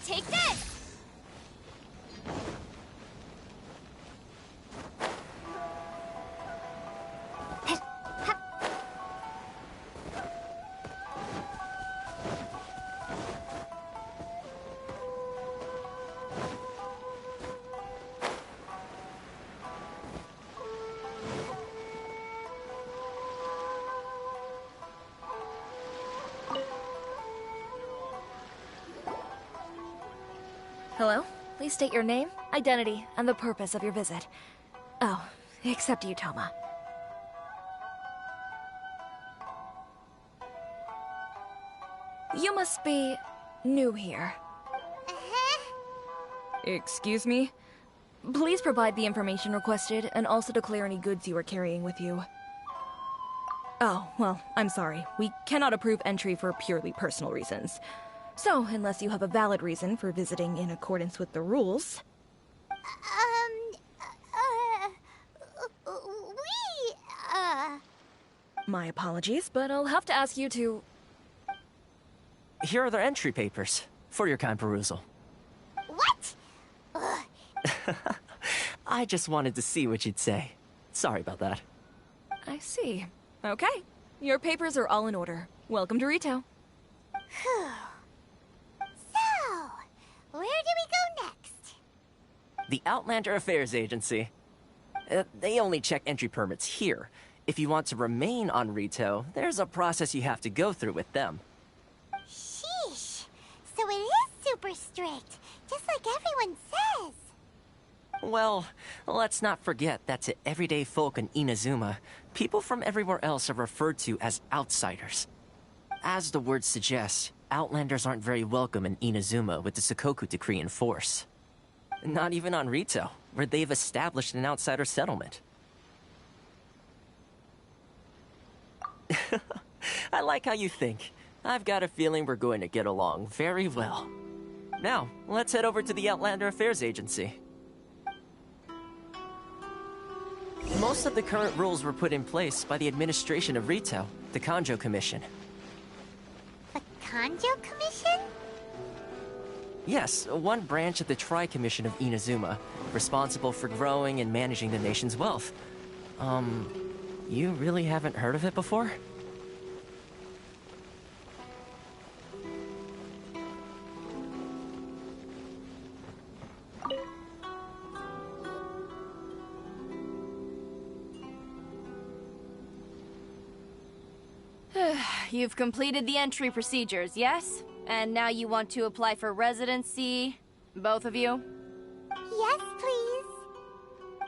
Take this! Hello? Please state your name, identity, and the purpose of your visit. Oh, except you, Toma. You must be new here. Excuse me? Please provide the information requested, and also declare any goods you are carrying with you. Oh, well, I'm sorry. We cannot approve entry for purely personal reasons. So, unless you have a valid reason for visiting in accordance with the rules... My apologies, but I'll have to ask you to... Here are their entry papers, for your kind perusal. What? I just wanted to see what you'd say. Sorry about that. I see. Okay. Your papers are all in order. Welcome to Rito. So, where do we go next? The Outlander Affairs Agency. They only check entry permits here. If you want to remain on Rito, there's a process you have to go through with them. Sheesh. So it is super strict, just like everyone says. Well, let's not forget that to everyday folk in Inazuma, people from everywhere else are referred to as outsiders. As the word suggests, Outlanders aren't very welcome in Inazuma with the Sakoku Decree in force. Not even on Rito, where they've established an outsider settlement. I like how you think. I've got a feeling we're going to get along very well. Now, let's head over to the Outlander Affairs Agency. Most of the current rules were put in place by the administration of Rito, the Kanjo Commission. The Kanjo Commission? Yes, one branch of the Tri-Commission of Inazuma, responsible for growing and managing the nation's wealth. You really haven't heard of it before? You've completed the entry procedures, yes? And now you want to apply for residency? Both of you? Yes, please.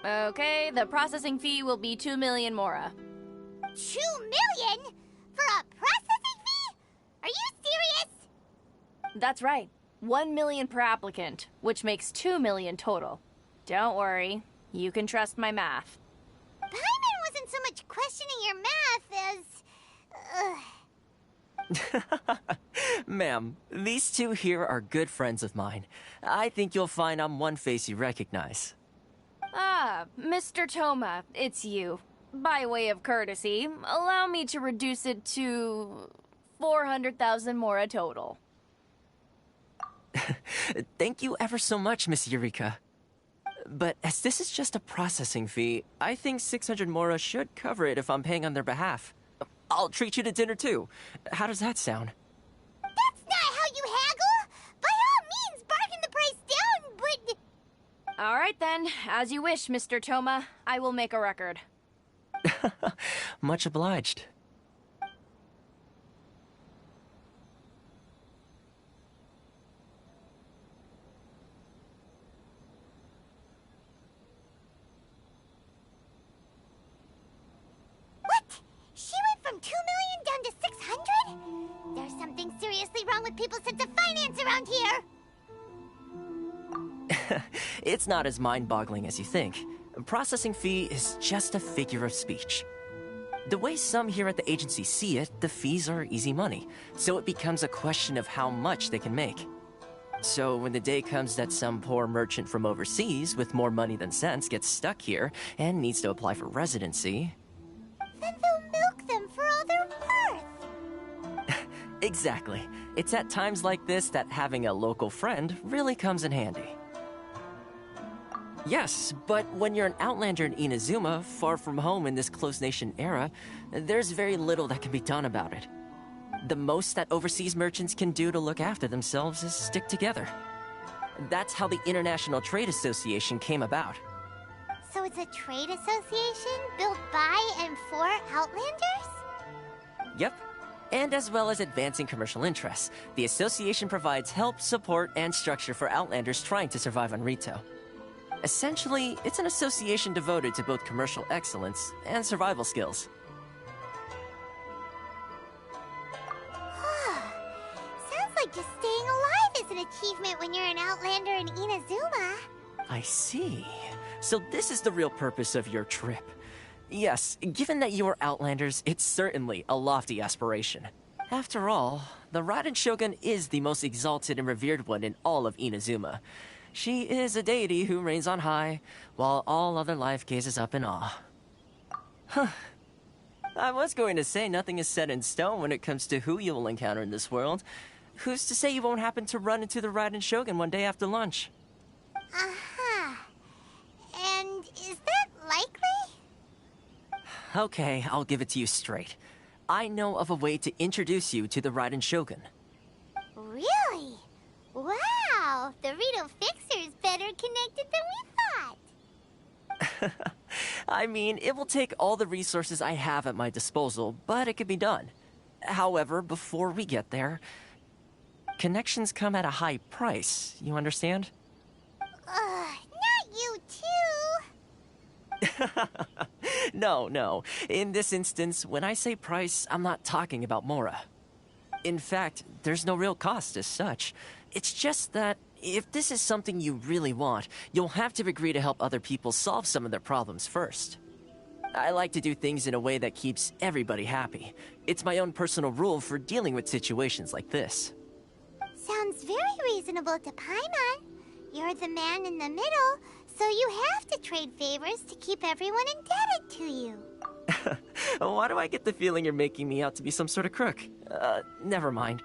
Okay, the processing fee will be 2 million mora. 2 million? For a processing fee? Are you serious? That's right. 1 million per applicant, which makes 2 million total. Don't worry, you can trust my math. Paimon wasn't so much questioning your math as... Ma'am, these two here are good friends of mine. I think you'll find I'm one face you recognize. Ah, Mr. Toma, it's you. By way of courtesy, allow me to reduce it to 400,000 mora total. Thank you ever so much, Miss Eureka. But as this is just a processing fee, I think 600 Mora should cover it if I'm paying on their behalf. I'll treat you to dinner too. How does that sound? That's not how you haggle! By all means, bargain the price down, but... All right then, as you wish, Mr. Toma. I will make a record. Much obliged. What? She went from 2 million down to 600? There's something seriously wrong with people's sense of finance around here! It's not as mind-boggling as you think. A processing fee is just a figure of speech. The way some here at the agency see it, the fees are easy money, so it becomes a question of how much they can make. So when the day comes that some poor merchant from overseas with more money than sense gets stuck here and needs to apply for residency... Then they'll milk them for all they're worth! Exactly. It's at times like this that having a local friend really comes in handy. Yes, but when you're an outlander in Inazuma, far from home in this closed nation era, there's very little that can be done about it. The most that overseas merchants can do to look after themselves is stick together. That's how the International Trade Association came about. So it's a trade association built by and for Outlanders? Yep. And as well as advancing commercial interests, the association provides help, support, and structure for Outlanders trying to survive on Rito. Essentially, it's an association devoted to both commercial excellence and survival skills. Sounds like just staying alive is an achievement when you're an Outlander in Inazuma. I see. So this is the real purpose of your trip. Yes, given that you are Outlanders, it's certainly a lofty aspiration. After all, the Raiden Shogun is the most exalted and revered one in all of Inazuma. She is a deity who reigns on high, while all other life gazes up in awe. Huh. I was going to say nothing is set in stone when it comes to who you will encounter in this world. Who's to say you won't happen to run into the Raiden Shogun one day after lunch? Uh-huh. And is that likely? Okay, I'll give it to you straight. I know of a way to introduce you to the Raiden Shogun. Really? Wow! The Rito Fixer's better connected than we thought! I mean, it will take all the resources I have at my disposal, but it can be done. However, before we get there, connections come at a high price, you understand? Not you too! No. In this instance, when I say price, I'm not talking about Mora. In fact, there's no real cost as such. It's just that if this is something you really want, you'll have to agree to help other people solve some of their problems first. I like to do things in a way that keeps everybody happy. It's my own personal rule for dealing with situations like this. Sounds very reasonable to Paimon. You're the man in the middle, so you have to trade favors to keep everyone indebted to you. Why do I get the feeling you're making me out to be some sort of crook? Never mind.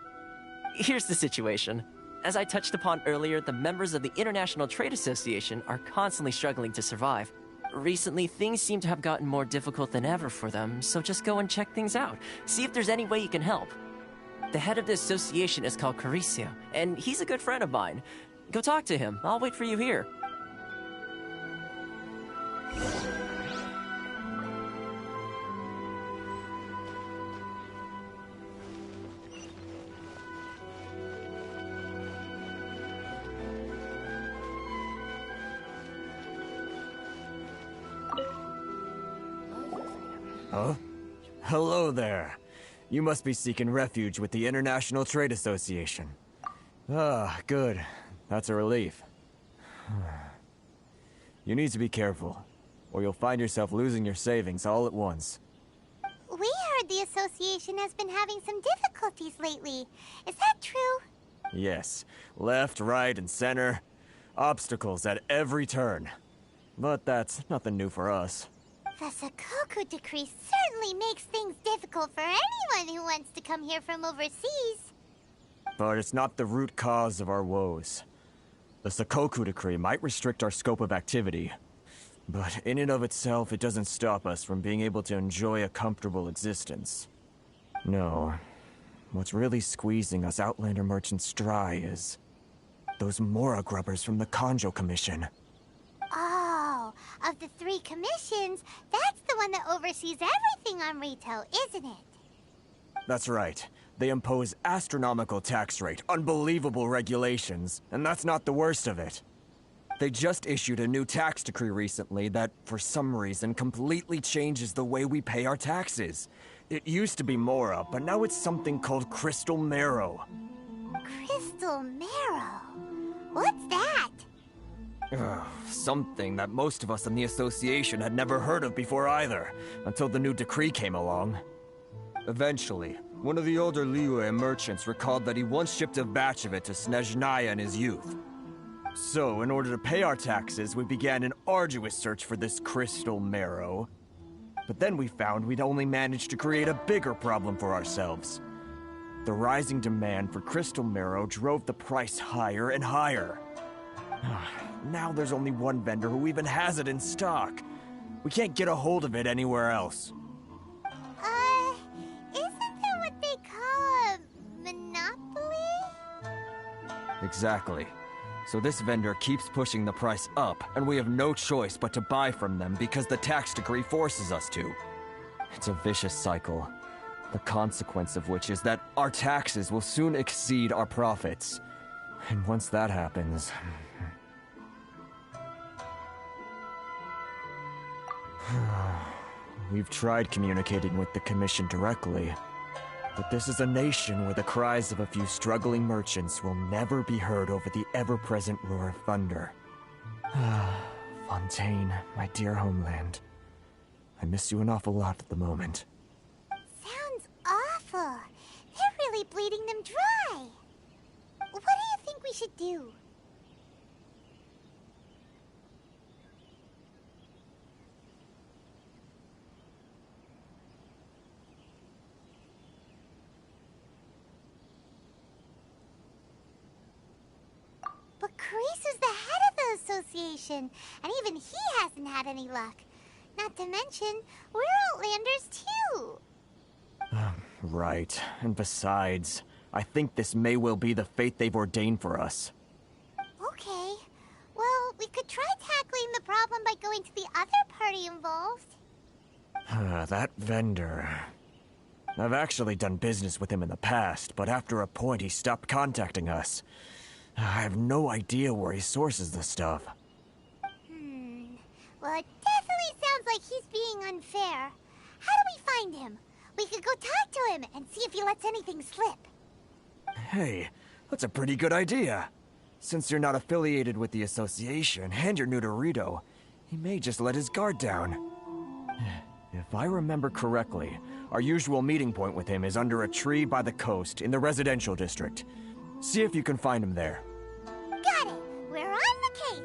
Here's the situation. As I touched upon earlier, the members of the International Trade Association are constantly struggling to survive. Recently, things seem to have gotten more difficult than ever for them, so just go and check things out. See if there's any way you can help. The head of the association is called Caricio, and he's a good friend of mine. Go talk to him. I'll wait for you here. Huh? Hello there. You must be seeking refuge with the International Trade Association. Ah, good. That's a relief. You need to be careful, or you'll find yourself losing your savings all at once. We heard the association has been having some difficulties lately. Is that true? Yes. Left, right, and center. Obstacles at every turn. But that's nothing new for us. The Sakoku decree certainly makes things difficult for anyone who wants to come here from overseas. But it's not the root cause of our woes. The Sakoku decree might restrict our scope of activity, but in and of itself, it doesn't stop us from being able to enjoy a comfortable existence. No, what's really squeezing us Outlander merchants dry is those Mora grubbers from the Kanjo Commission. Oh, of the 3 commissions, that's the one that oversees everything on Rito, isn't it? That's right. They impose astronomical tax rate, unbelievable regulations, and that's not the worst of it. They just issued a new tax decree recently that, for some reason, completely changes the way we pay our taxes. It used to be Mora, but now it's something called Crystal Marrow. Crystal Marrow? What's that? Something that most of us in the association had never heard of before either, until the new decree came along. Eventually, one of the older Liyue merchants recalled that he once shipped a batch of it to Snezhnaya in his youth. So, in order to pay our taxes, we began an arduous search for this Crystal Marrow. But then we found we'd only managed to create a bigger problem for ourselves. The rising demand for Crystal Marrow drove the price higher and higher. Now there's only one vendor who even has it in stock. We can't get a hold of it anywhere else. Isn't that what they call a monopoly? Exactly. So this vendor keeps pushing the price up, and we have no choice but to buy from them because the tax decree forces us to. It's a vicious cycle, the consequence of which is that our taxes will soon exceed our profits. And once that happens... We've tried communicating with the Commission directly, but this is a nation where the cries of a few struggling merchants will never be heard over the ever-present roar of thunder. Fontaine, my dear homeland. I miss you an awful lot at the moment. Sounds awful. They're really bleeding them dry. What do you think we should do? But Carice is the head of the association, and even he hasn't had any luck. Not to mention, we're Outlanders too. Right. And besides, I think this may well be the fate they've ordained for us. Okay. Well, we could try tackling the problem by going to the other party involved. That vendor... I've actually done business with him in the past, but after a point he stopped contacting us. I have no idea where he sources the stuff. Well, it definitely sounds like he's being unfair. How do we find him? We could go talk to him and see if he lets anything slip. Hey, that's a pretty good idea. Since you're not affiliated with the association and you're new to Rito, he may just let his guard down. If I remember correctly, our usual meeting point with him is under a tree by the coast in the residential district. See if you can find him there. Got it! We're on the case!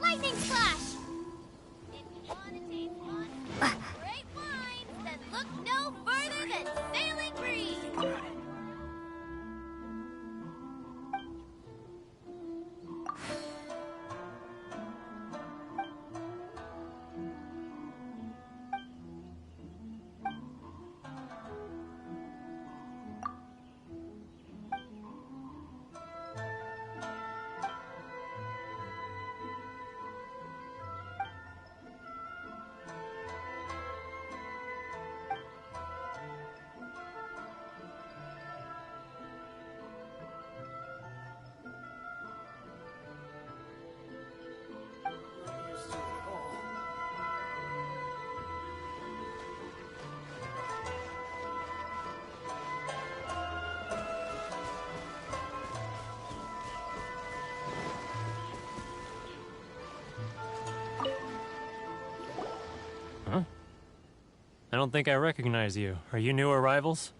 Lightning Splash! If you want to taste one great wine, then look no further than Sailing Breeze! I don't think I recognize you. Are you new arrivals?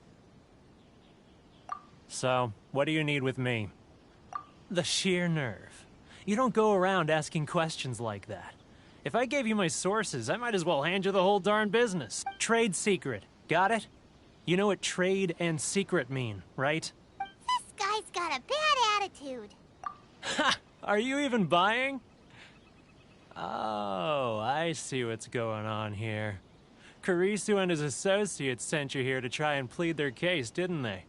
So, what do you need with me? The sheer nerve. You don't go around asking questions like that. If I gave you my sources, I might as well hand you the whole darn business. Trade secret. Got it? You know what trade and secret mean, right? This guy's got a bad attitude. Ha! Are you even buying? Oh, I see what's going on here. Kurisu and his associates sent you here to try and plead their case, didn't they?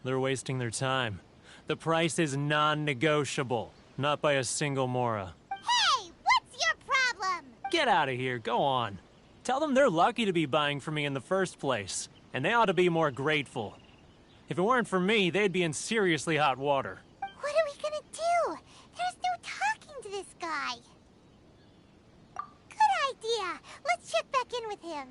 They're wasting their time. The price is non-negotiable, not by a single Mora. Hey, what's your problem? Get out of here, go on. Tell them they're lucky to be buying from me in the first place, and they ought to be more grateful. If it weren't for me, they'd be in seriously hot water. What are we gonna do? There's no talking to this guy. Good idea. Let's check back in with him.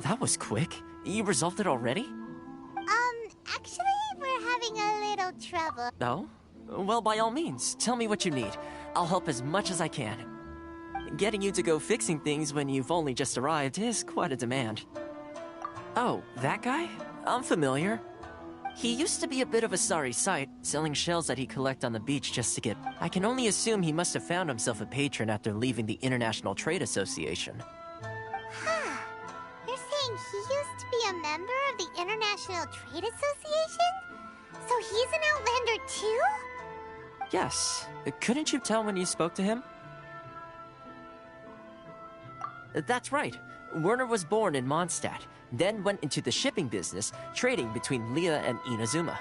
That was quick. You resolved it already? Actually, we're having a little trouble. Oh? Well, by all means, tell me what you need. I'll help as much as I can. Getting you to go fixing things when you've only just arrived is quite a demand. Oh, that guy? I'm familiar. He used to be a bit of a sorry sight, selling shells that he collect on the beach just to get... I can only assume he must have found himself a patron after leaving the International Trade Association. You're saying he used to be a member of the International Trade Association? So he's an Outlander too? Yes. Couldn't you tell when you spoke to him? That's right. Werner was born in Mondstadt, then went into the shipping business, trading between Leah and Inazuma.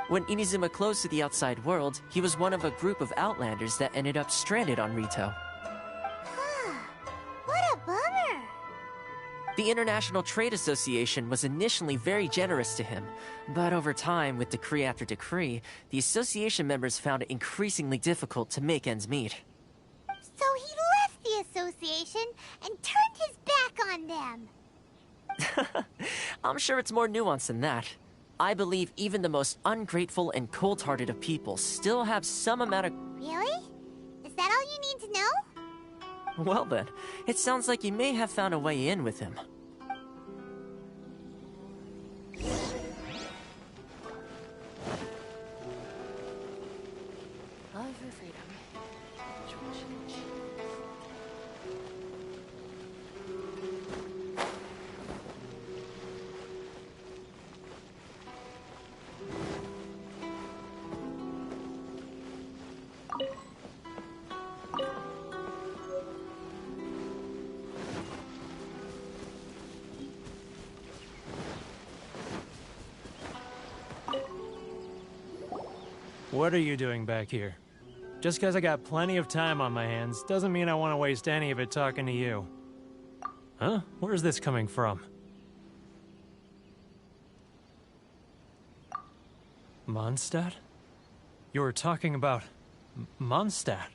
When Inazuma closed to the outside world, he was one of a group of Outlanders that ended up stranded on Rito. What a bummer. The International Trade Association was initially very generous to him, but over time, with decree after decree, the association members found it increasingly difficult to make ends meet. So he left the association and turned his back on them. I'm sure it's more nuanced than that. I believe even the most ungrateful and cold-hearted of people still have some amount of... Really? Is that all you need to know? Well then, it sounds like you may have found a way in with him. Love for freedom. What are you doing back here? Just because I got plenty of time on my hands doesn't mean I want to waste any of it talking to you. Huh? Where's this coming from? Mondstadt? You were talking about... Mondstadt?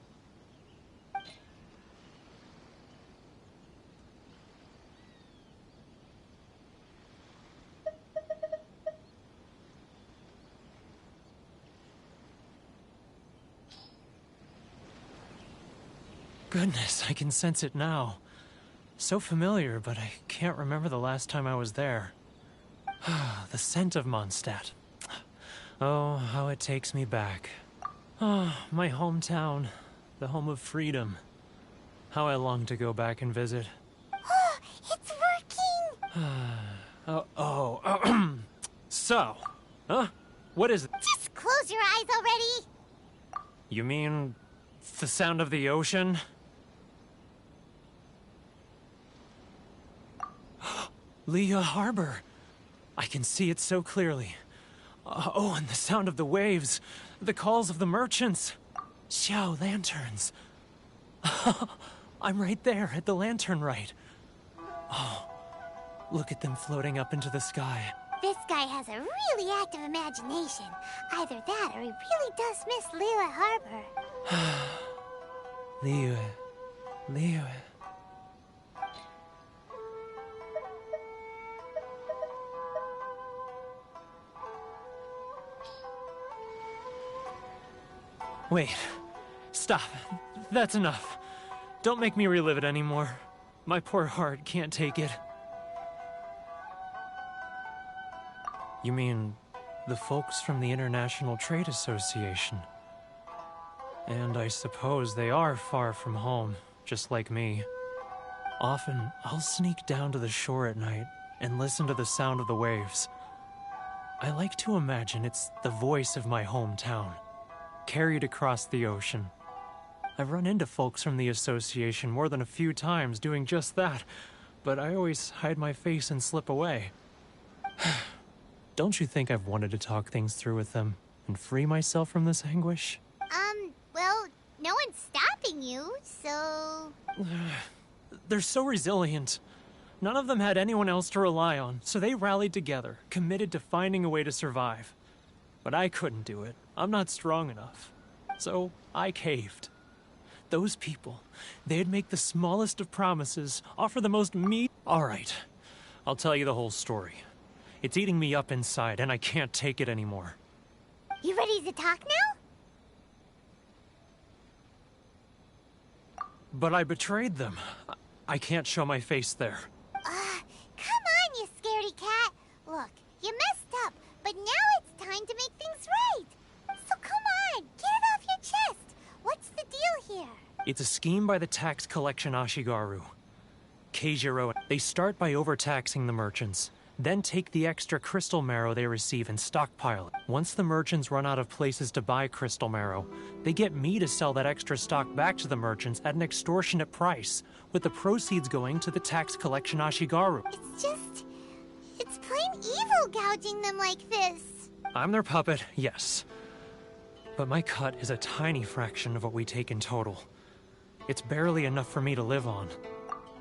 Goodness, I can sense it now. So familiar, but I can't remember the last time I was there. The scent of Mondstadt. Oh, how it takes me back. Oh, my hometown. The home of freedom. How I long to go back and visit. Oh, it's working! So, huh? What is it? Just close your eyes already! You mean the sound of the ocean? Leah Harbor. I can see it so clearly. Oh, and the sound of the waves. The calls of the merchants. Xiao lanterns. I'm right there at the lantern right. Oh, look at them floating up into the sky. This guy has a really active imagination. Either that or he really does miss Liyue Harbor. Liyue. Wait. Stop. That's enough. Don't make me relive it anymore. My poor heart can't take it. You mean the folks from the International Trade Association? And I suppose they are far from home, just like me. Often, I'll sneak down to the shore at night and listen to the sound of the waves. I like to imagine it's the voice of my hometown, carried across the ocean. I've run into folks from the association more than a few times doing just that, but I always hide my face and slip away. Don't you think I've wanted to talk things through with them and free myself from this anguish? Well, no one's stopping you, so... They're so resilient. None of them had anyone else to rely on, so they rallied together, committed to finding a way to survive. But I couldn't do it. I'm not strong enough. So I caved. Those people, they'd make the smallest of promises, offer the most All right, I'll tell you the whole story. It's eating me up inside, and I can't take it anymore. You ready to talk now? But I betrayed them. I can't show my face there. Come on, you scaredy cat. Look, you messed up, but now it's time to make things right. So come on, get it off your chest. What's the deal here? It's a scheme by the tax collection Ashigaru. Keijiro. They start by overtaxing the merchants, then take the extra crystal marrow they receive and stockpile it. Once the merchants run out of places to buy crystal marrow, they get me to sell that extra stock back to the merchants at an extortionate price, with the proceeds going to the tax collection Ashigaru. It's plain evil gouging them like this. I'm their puppet, yes. But my cut is a tiny fraction of what we take in total. It's barely enough for me to live on.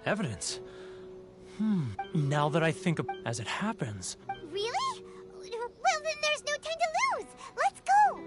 Evidence? Now that I think of as it happens... Really? Well, then there's no time to lose. Let's go.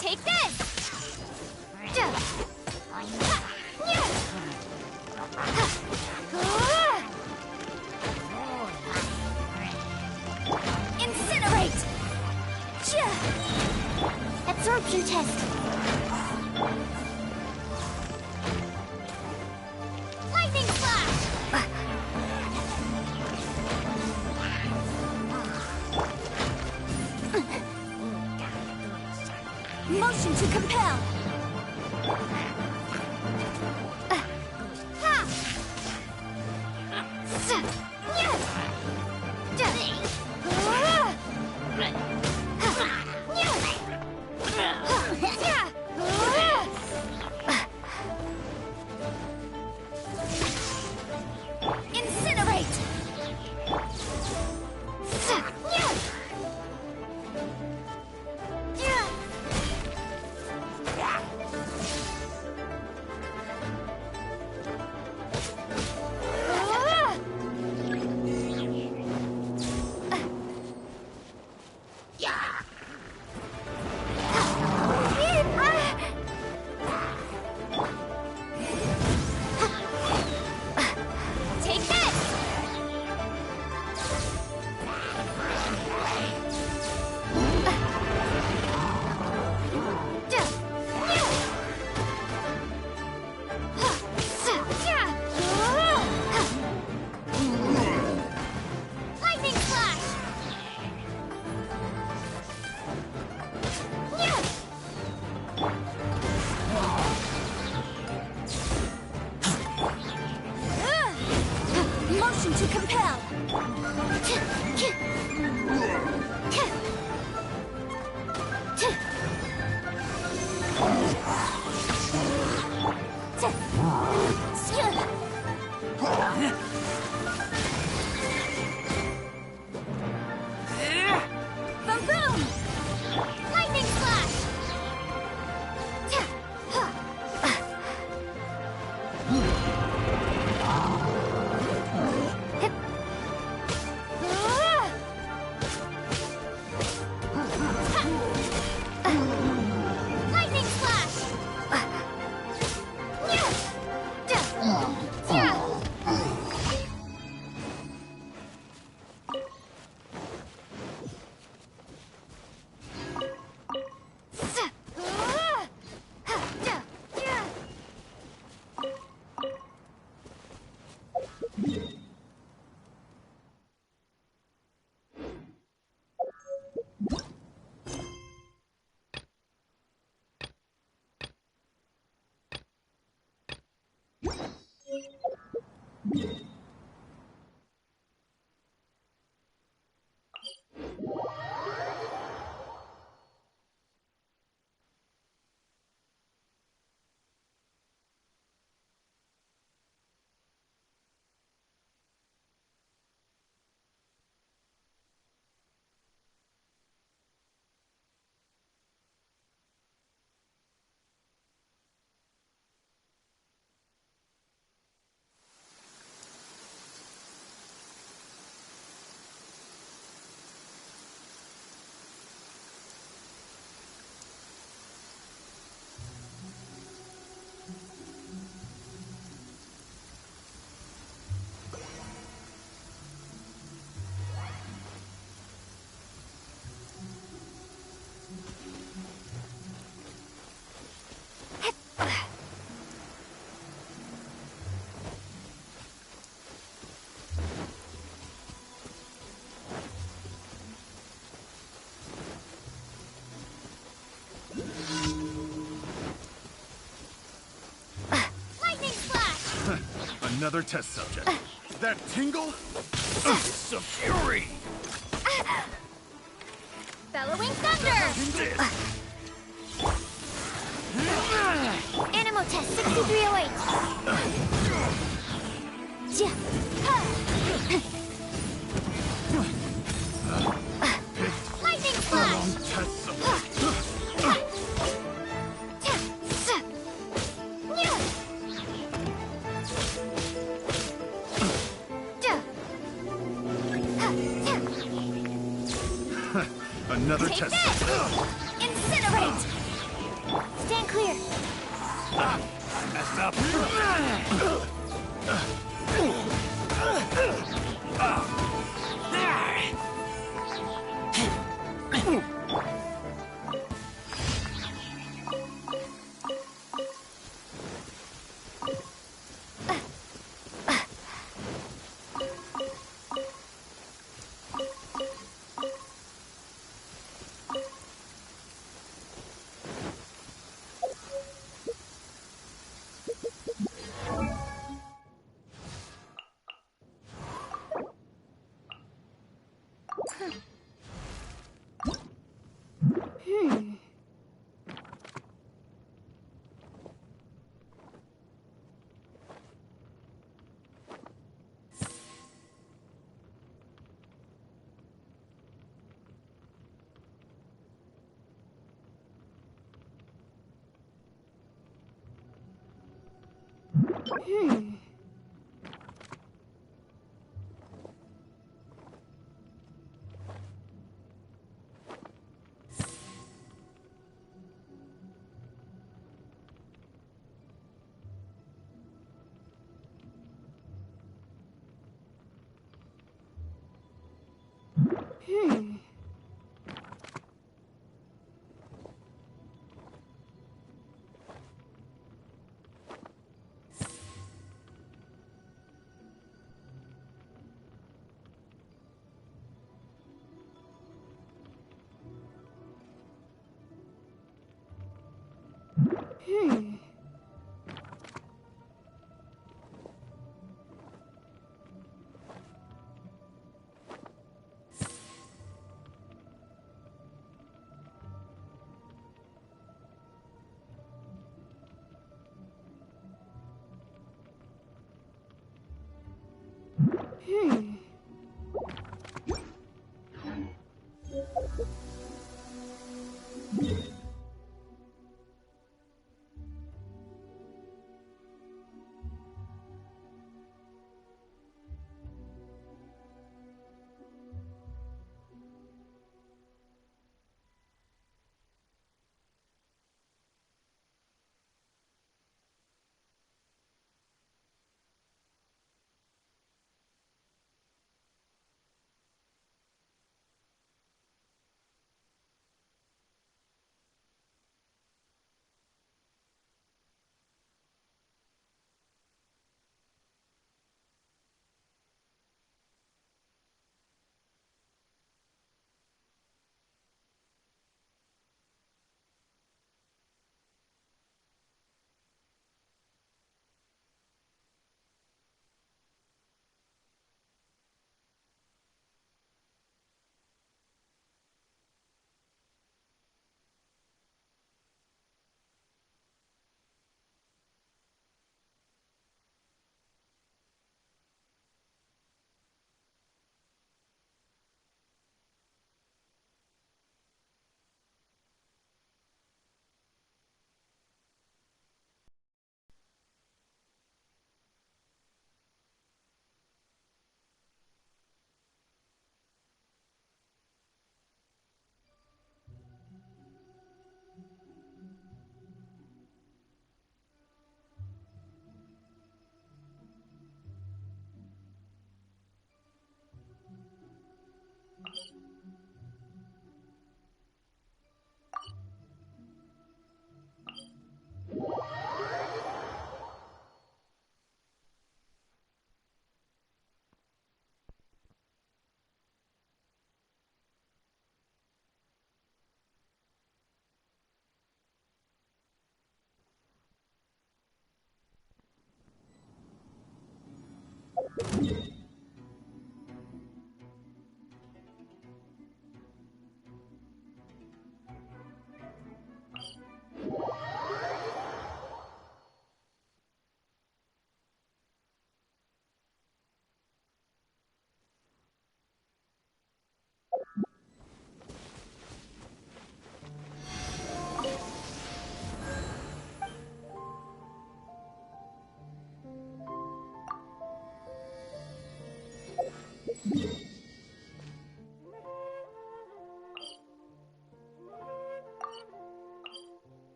Take this! Incinerate! Absorption test. Lightning slash! Motion to compel. Incinerate. Action to compel! Boom boom! Lightning flash! Lightning flash! Lightning flash! Another test subject. That tingle? It's a fury! Bellowing thunder! Animal test 6308. Lightning flash! Test subject. Another Take test this! subject. Incinerate! Stand clear. Messed up.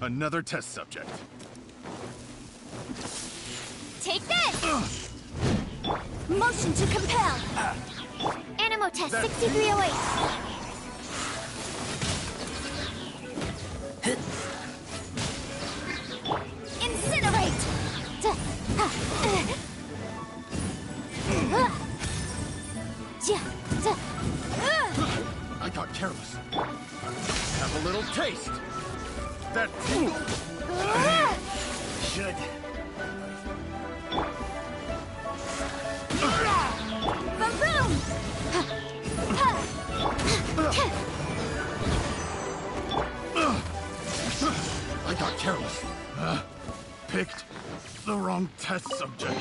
Another test subject. Take this! Motion to compel! Animo test 6308. Incinerate! I got careless. Have a little taste. That tingle should. I got careless. Picked the wrong test subject.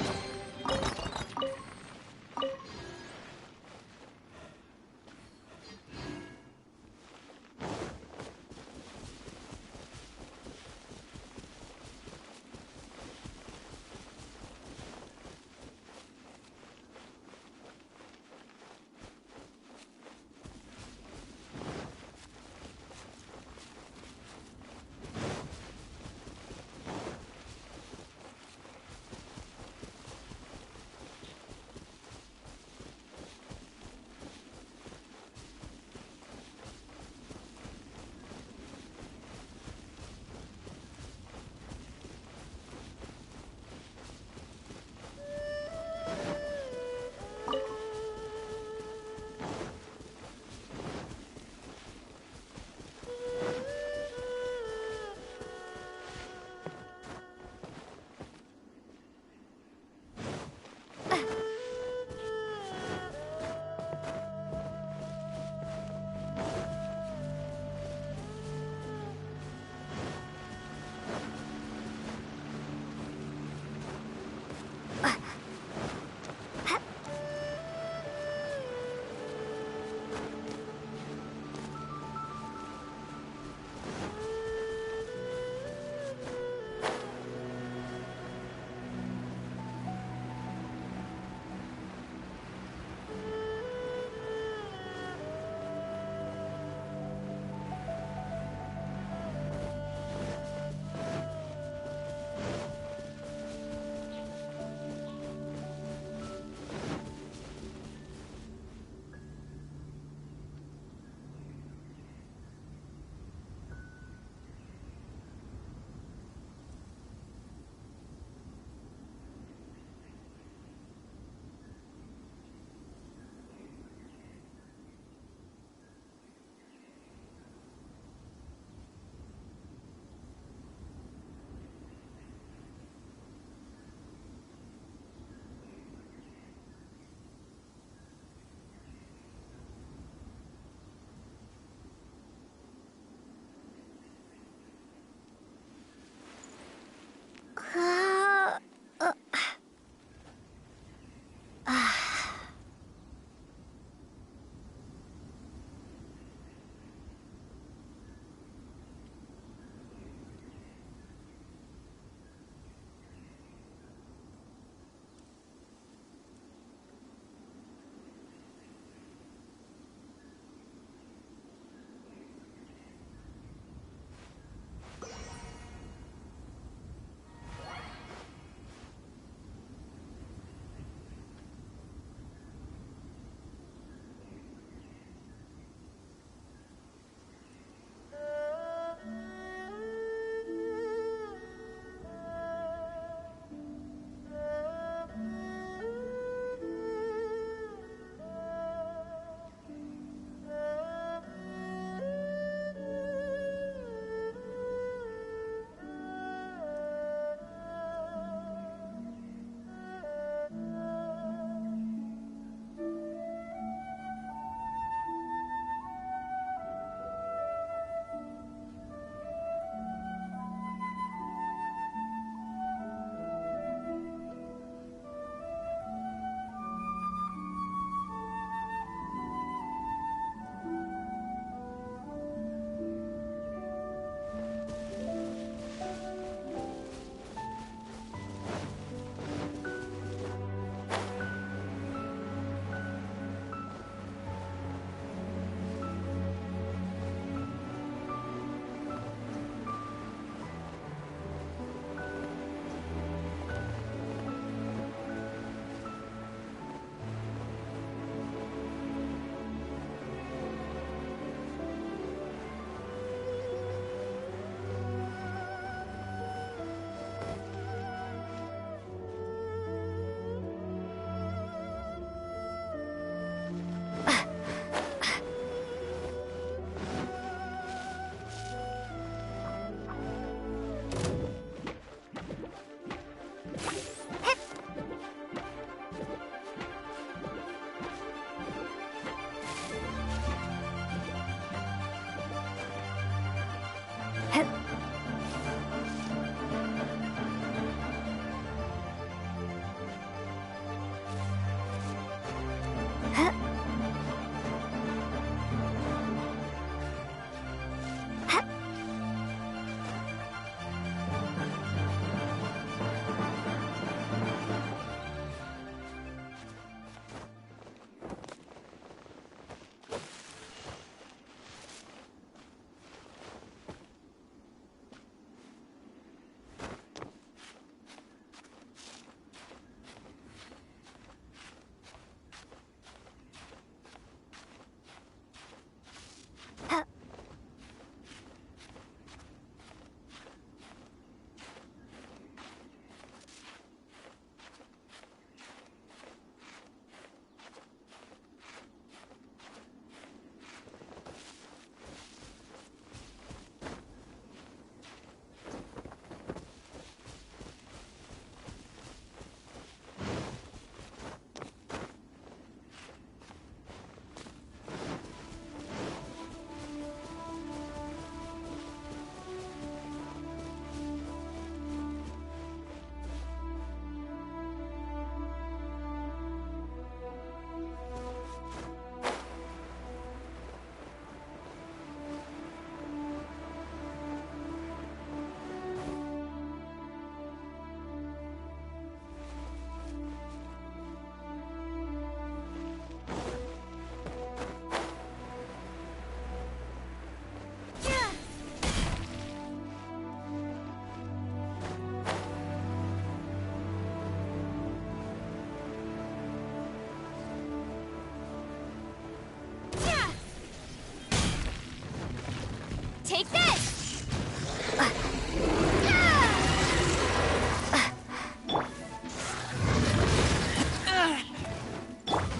Take this!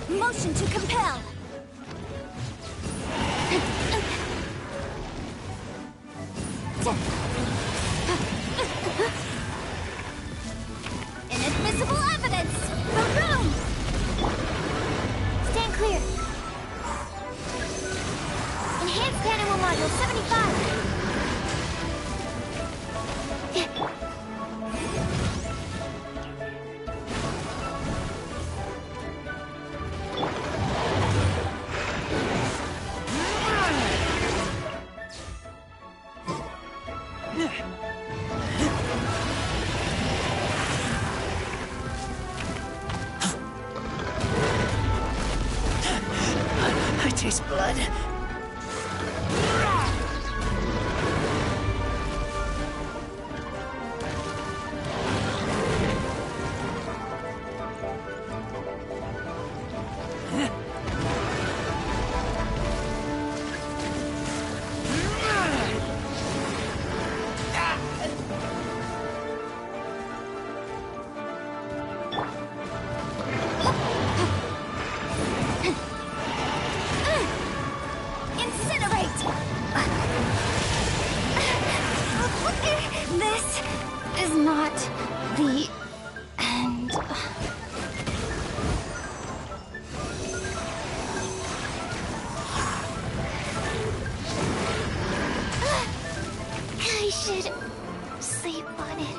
Motion to compel. Inadmissible evidence! The room! Stand clear. Enhanced animal module 75. I taste blood. This is not the end. I should sleep on it.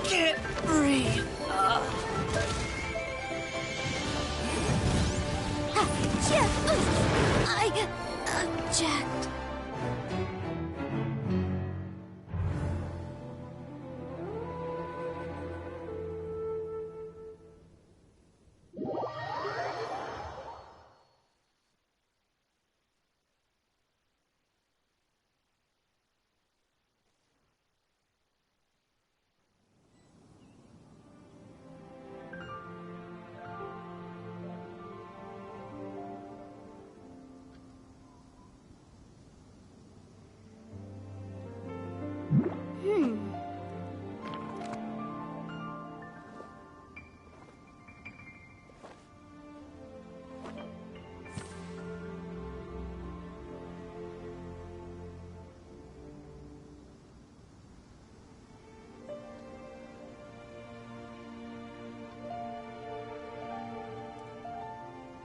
Can't breathe. I object.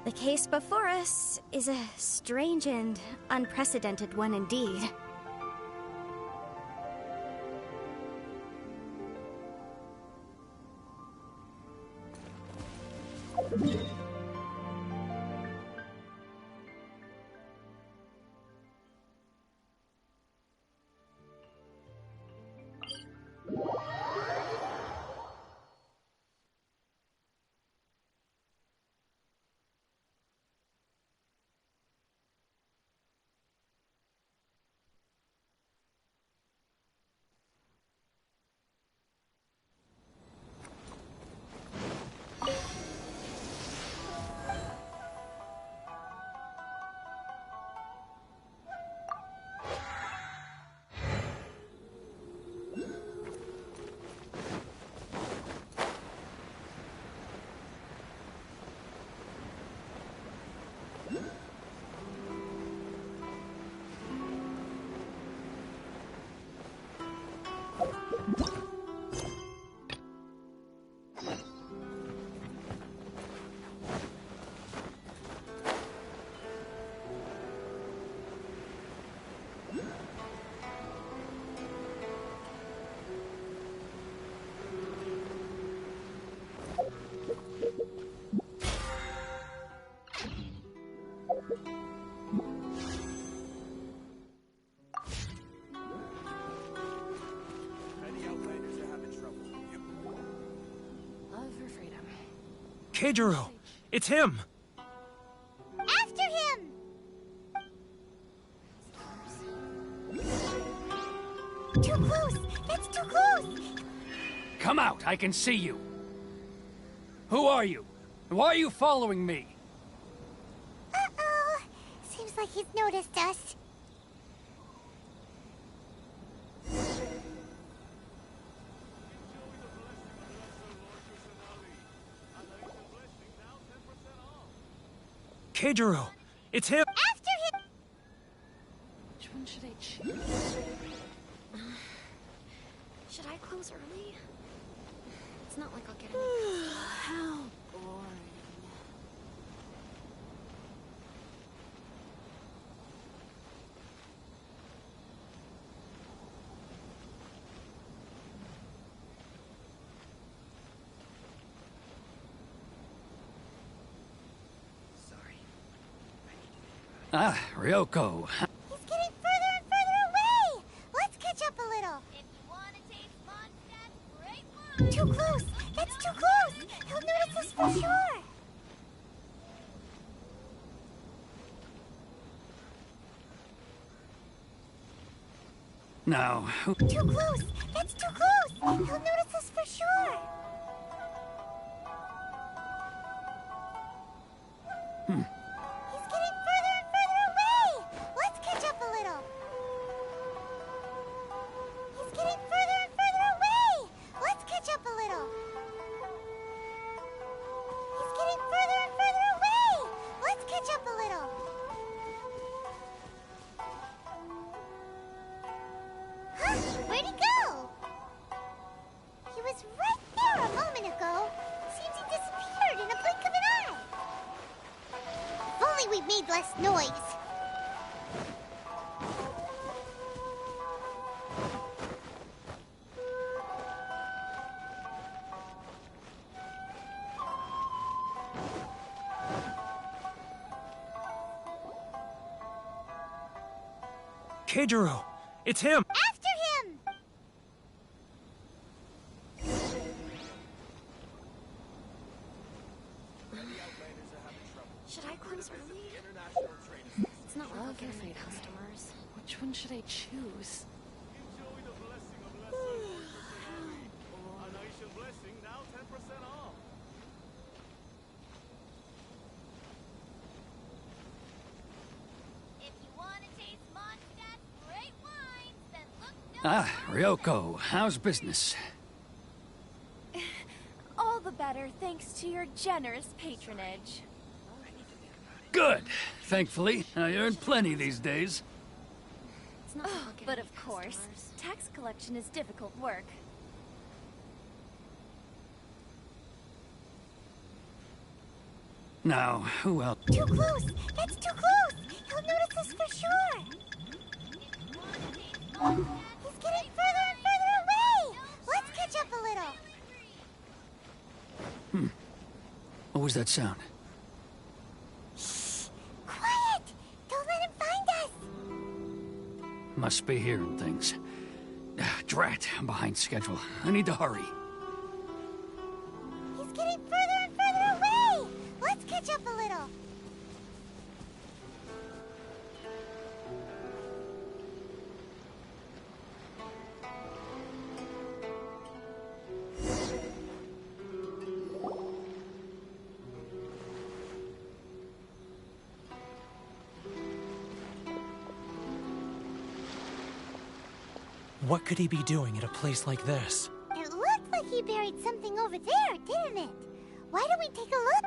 The case before us is a strange and unprecedented one indeed. Keijiro! It's him! After him! Too close! That's too close! Come out, I can see you. Who are you? Why are you following me? I'm like he's noticed us. Keijiro! It's him! After him! Which one should I choose? Should I close early? It's not like I'll get any. How boring. Ah, Ryoko. He's getting further and further away! Let's catch up a little. If you want to taste Mondstadt's great wine... Too close! That's too close! He'll notice us for sure! Now, who... Too close! That's too close! He'll notice us for sure! He's getting further and further away! Let's catch up a little! He's getting further and further away! Let's catch up a little! He's getting further and further away! Let's catch up a little! Huh? Where'd he go? He was right there a moment ago. Seems he disappeared in a blink of an eye. If only we made less noise. Keijiro! It's him! After him! Should I close early? It's not like I'll get any customers. Which one should I choose? If you want to taste Mondstadt's great wines, then look no Ah, Ryoko, how's business? All the better thanks to your generous patronage. Good. Thankfully, I earn plenty these days. It's not like I'll get But any of course, customers. tax collection is difficult work. Now, who else? Too close! That's too close! He'll notice us for sure! He's getting further and further away! Let's catch up a little! What was that sound? Shh! Quiet! Don't let him find us! Must be hearing things. Drat, I'm behind schedule. I need to hurry. He's getting further and further away! Let's catch up a little! What could he be doing at a place like this? It looked like he buried something over there, didn't it? Why don't we take a look?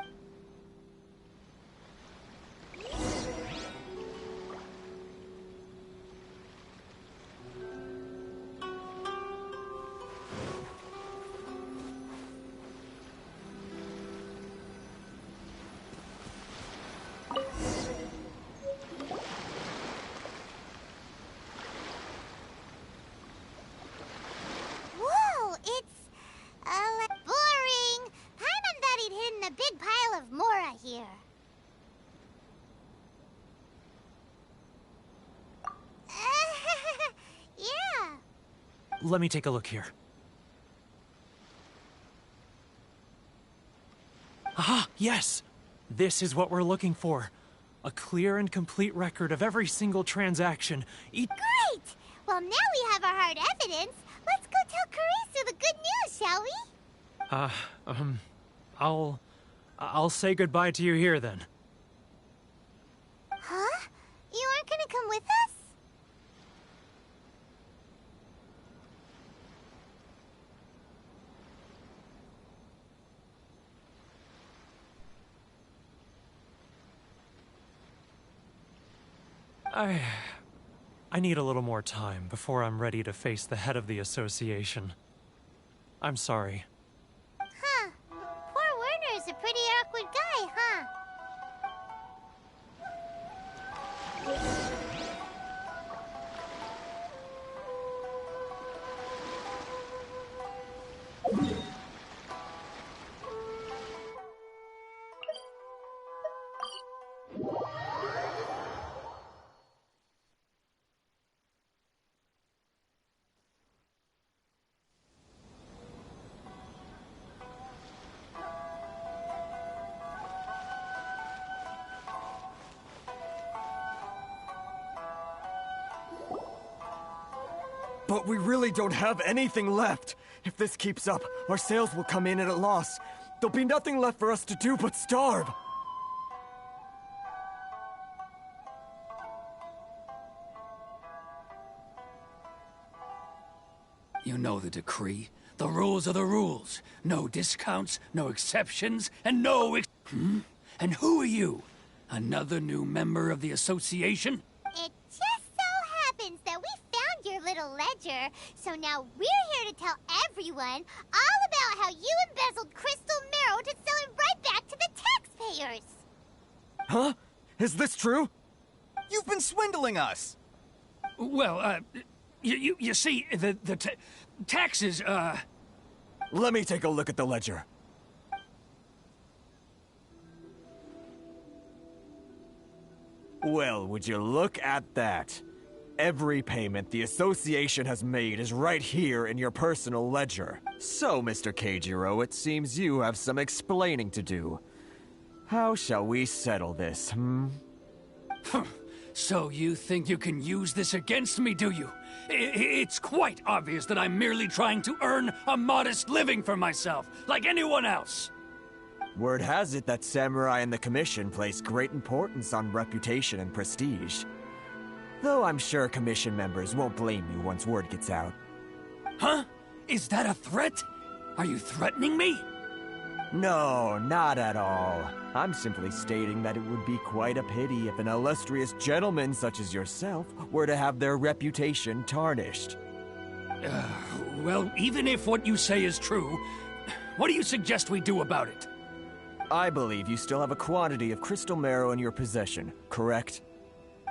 Whoa, it's boring. Paimon thought he'd hidden a big pile of Mora here. Yeah. Let me take a look here. Ah, yes! This is what we're looking for. A clear and complete record of every single transaction. Great! Well, now we have our hard evidence. Let's go tell Karisu the good news, shall we? I'll say goodbye to you here then. Huh? I need a little more time before I'm ready to face the head of the association. I'm sorry. Huh. Poor Werner's a pretty awkward guy, huh? But we really don't have anything left. If this keeps up, our sales will come in at a loss. There'll be nothing left for us to do but starve. You know the decree. The rules are the rules. No discounts, no exceptions, and no And who are you? Another new member of the association? It just so happens that we found your little ledger, so now we're here to tell everyone all about how you embezzled crystal marrow to sell it right back to the taxpayers. Huh? Is this true? You've been swindling us! Well, you see, the taxes, Let me take a look at the ledger. Well, would you look at that? Every payment the association has made is right here in your personal ledger. So, Mr. Keijiro, it seems you have some explaining to do. How shall we settle this, So you think you can use this against me, do you? It's quite obvious that I'm merely trying to earn a modest living for myself, like anyone else. Word has it that Samurai and the Commission place great importance on reputation and prestige. Though I'm sure Commission members won't blame you once word gets out. Huh? Is that a threat? Are you threatening me? No, not at all. I'm simply stating that it would be quite a pity if an illustrious gentleman such as yourself were to have their reputation tarnished. Well, even if what you say is true, what do you suggest we do about it? I believe you still have a quantity of crystal marrow in your possession, correct?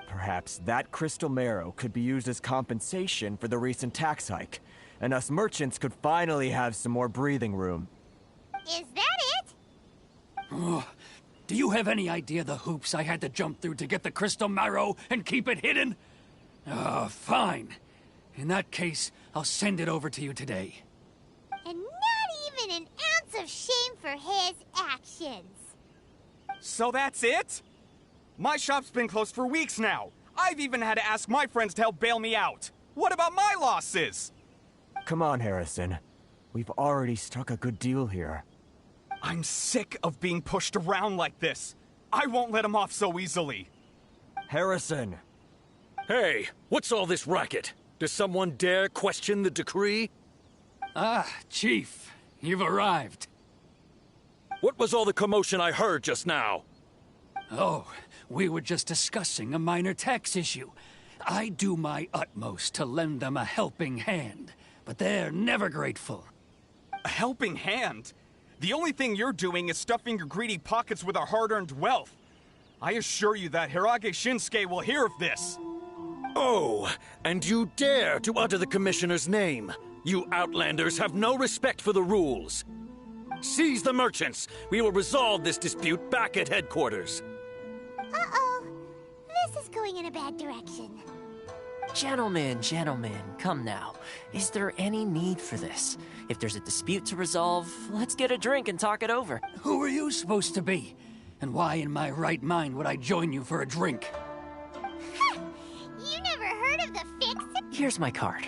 Perhaps that crystal marrow could be used as compensation for the recent tax hike, and us merchants could finally have some more breathing room. Is that it? Oh, do you have any idea the hoops I had to jump through to get the crystal marrow and keep it hidden? Fine. In that case, I'll send it over to you today. And not even an ounce of shame for his actions. So that's it? My shop's been closed for weeks now. I've even had to ask my friends to help bail me out. What about my losses? Come on, Harrison. We've already struck a good deal here. I'm sick of being pushed around like this. I won't let him off so easily. Harrison! Hey, what's all this racket? Does someone dare question the decree? Ah, Chief, you've arrived. What was all the commotion I heard just now? Oh, we were just discussing a minor tax issue. I do my utmost to lend them a helping hand, but they're never grateful. A helping hand? The only thing you're doing is stuffing your greedy pockets with our hard-earned wealth. I assure you that Hirage Shinsuke will hear of this. Oh, and you dare to utter the Commissioner's name. You Outlanders have no respect for the rules. Seize the merchants. We will resolve this dispute back at headquarters. Uh-oh. This is going in a bad direction. Gentlemen, come now. Is there any need for this? If there's a dispute to resolve, let's get a drink and talk it over. Who are you supposed to be? And why in my right mind would I join you for a drink? You never heard of the fix? Here's my card.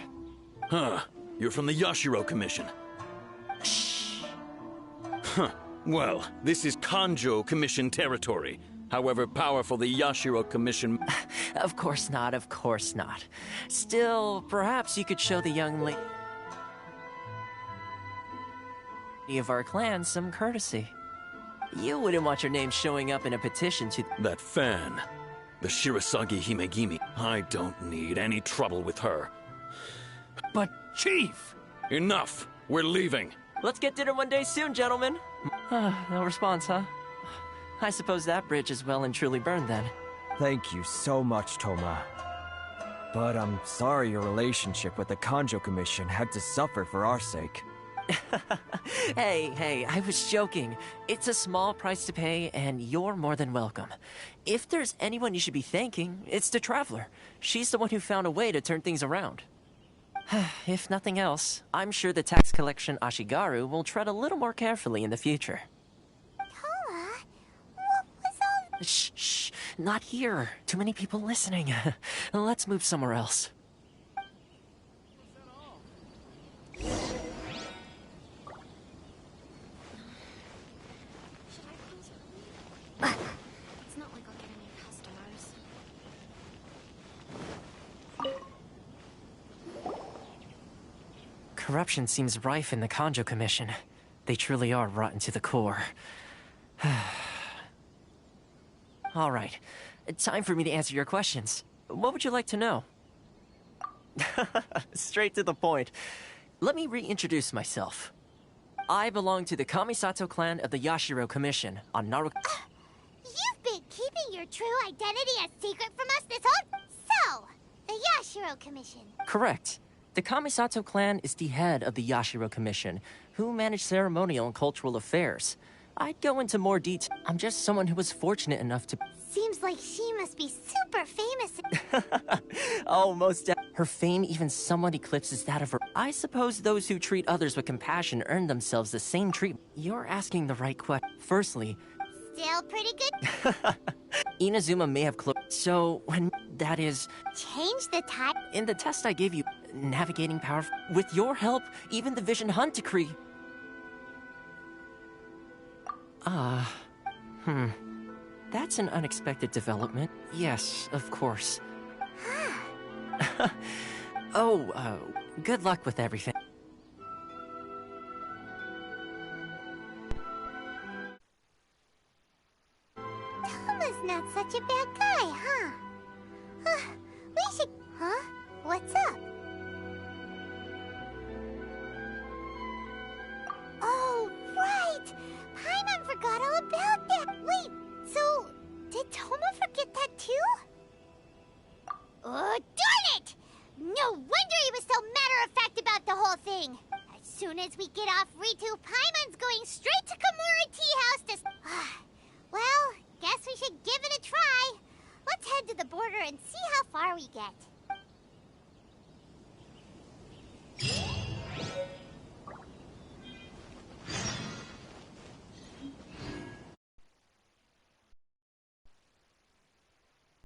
Huh. You're from the Yashiro Commission. Shh. Huh. Well, this is Kanjo Commission territory. However powerful the Yashiro Commission... Of course not. Still, perhaps you could show the young lady of our clan some courtesy. You wouldn't want your name showing up in a petition to... That fan. The Shirasagi Himegimi. I don't need any trouble with her. But, Chief! Enough! We're leaving. Let's get dinner one day soon, gentlemen. No response, huh? I suppose that bridge is well and truly burned then. Thank you so much, Toma. But I'm sorry your relationship with the Kanjo Commission had to suffer for our sake. Hey, I was joking. It's a small price to pay, and you're more than welcome. If there's anyone you should be thanking, it's the Traveler. She's the one who found a way to turn things around. If nothing else, I'm sure the tax collection Ashigaru will tread a little more carefully in the future. Toma, what was all... Shh, not here. Too many people listening. Let's move somewhere else. It's not like I'll get any customers. Corruption seems rife in the Kanjo Commission. They truly are rotten to the core. All right, time for me to answer your questions. What would you like to know? Straight to the point. Let me reintroduce myself. I belong to the Kamisato clan of the Yashiro Commission on Naru... You've been keeping your true identity a secret from us this whole... So, the Yashiro Commission. Correct. The Kamisato clan is the head of the Yashiro Commission, who manage ceremonial and cultural affairs. I'd go into more detail. I'm just someone who was fortunate enough to... Seems like she must be super famous. Oh, most her fame even somewhat eclipses that of her. I suppose those who treat others with compassion earn themselves the same treatment. You're asking the right question. Firstly... Still pretty good. Inazuma may have closed, so when that is... Change the time. In the test I gave you, navigating power... With your help, even the Vision Hunt decree... That's an unexpected development. Yes, of course. Good luck with everything. Toma's not such a bad guy, huh? We should... Huh? What's up? Oh, right! Paimon forgot all about that! Wait, so... Did Toma forget that too? Oh, darn it! No wonder he was so matter-of-fact about the whole thing! As soon as we get off